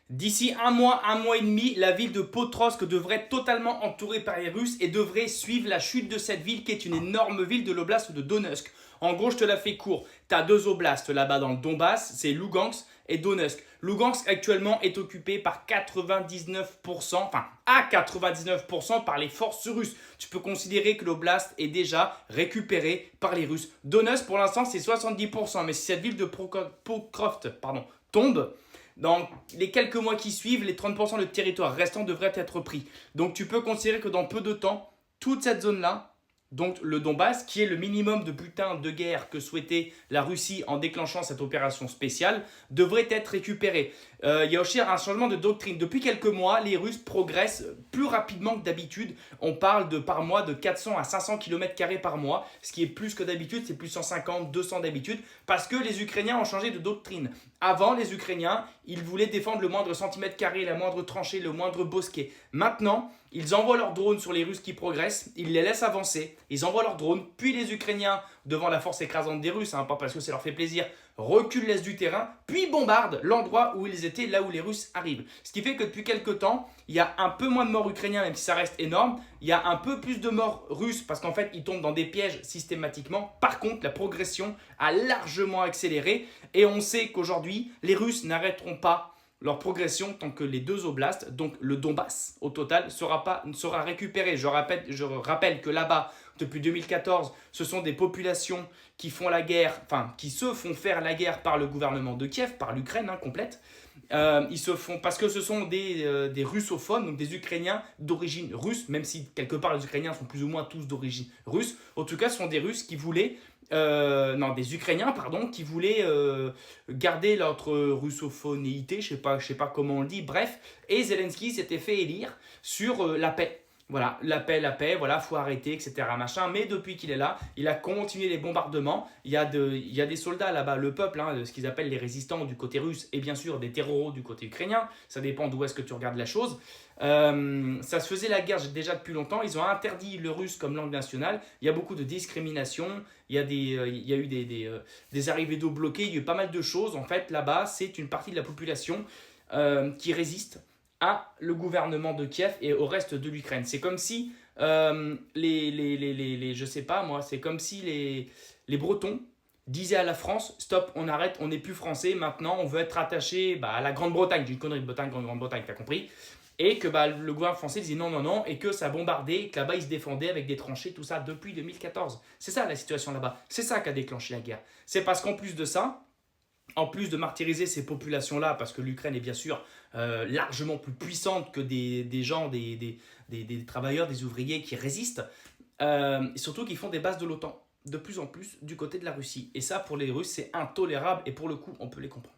D'ici un mois et demi, la ville de Potrovsk devrait être totalement entourée par les Russes et devrait suivre la chute de cette ville qui est une énorme ville de l'oblast de Donetsk. En gros, je te la fais court. Tu as deux oblasts là-bas dans le Donbass, c'est Lugansk et Donetsk. Lugansk actuellement est occupé par 99%, enfin à 99% par les forces russes. Tu peux considérer que l'oblast est déjà récupéré par les Russes. Donetsk pour l'instant c'est 70%, mais si cette ville de Pokrovsk tombe, dans les quelques mois qui suivent, les 30% de territoire restant devraient être pris. Donc tu peux considérer que dans peu de temps, toute cette zone-là, donc le Donbass, qui est le minimum de butin de guerre que souhaitait la Russie en déclenchant cette opération spéciale, devrait être récupérée. Il y a aussi un changement de doctrine. Depuis quelques mois, les Russes progressent plus rapidement que d'habitude. On parle par mois de 400 à 500 km² par mois, ce qui est plus que d'habitude, c'est plus 150, 200 d'habitude, parce que les Ukrainiens ont changé de doctrine. Avant, les Ukrainiens, ils voulaient défendre le moindre centimètre carré, la moindre tranchée, le moindre bosquet. Maintenant, ils envoient leurs drones sur les Russes qui progressent, ils les laissent avancer, ils envoient leurs drones, puis les Ukrainiens, devant la force écrasante des Russes, pas parce que ça leur fait plaisir, reculent l'est du terrain, puis bombardent l'endroit où ils étaient, là où les Russes arrivent. Ce qui fait que depuis quelques temps, il y a un peu moins de morts ukrainiens, même si ça reste énorme, il y a un peu plus de morts russes, parce qu'en fait, ils tombent dans des pièges systématiquement. Par contre, la progression a largement accéléré, et on sait qu'aujourd'hui, les Russes n'arrêteront pas leur progression tant que les deux oblasts, donc le Donbass au total, sera récupéré. Je rappelle que là-bas, depuis 2014, ce sont des populations qui font la guerre, enfin qui se font faire la guerre par le gouvernement de Kiev, par l'Ukraine complète. Ils se font parce que ce sont des russophones, donc des Ukrainiens d'origine russe, même si quelque part les Ukrainiens sont plus ou moins tous d'origine russe. En tout cas, ce sont des Russes qui voulaient des Ukrainiens, qui voulaient garder leur russophonéité, je sais pas comment on le dit, bref, et Zelensky s'était fait élire sur la paix. Voilà, la paix, voilà, faut arrêter, etc. Machin. Mais depuis qu'il est là, il a continué les bombardements. Il y a des soldats là-bas, le peuple, ce qu'ils appellent les résistants du côté russe, et bien sûr des terroros du côté ukrainien. Ça dépend d'où est-ce que tu regardes la chose. Ça se faisait la guerre déjà depuis longtemps. Ils ont interdit le russe comme langue nationale. Il y a beaucoup de discrimination. Il y a eu des arrivées d'eau bloquées. Il y a eu pas mal de choses. En fait, là-bas, c'est une partie de la population qui résiste à le gouvernement de Kiev et au reste de l'Ukraine. C'est comme si je sais pas moi, c'est comme si les Bretons disaient à la France, stop, on arrête, on n'est plus français, maintenant on veut être attaché à la Grande-Bretagne, j'ai une connerie de Grande-Bretagne, t'as compris, et que le gouvernement français disait non, non, non, et que ça bombardait, et que là-bas ils se défendaient avec des tranchées, tout ça, depuis 2014. C'est ça la situation là-bas, c'est ça qui a déclenché la guerre. C'est parce qu'en plus de ça, en plus de martyriser ces populations-là, parce que l'Ukraine est bien sûr largement plus puissante que des gens, des travailleurs, des ouvriers qui résistent, et surtout qu'ils font des bases de l'OTAN de plus en plus du côté de la Russie. Et ça, pour les Russes, c'est intolérable, et pour le coup, on peut les comprendre.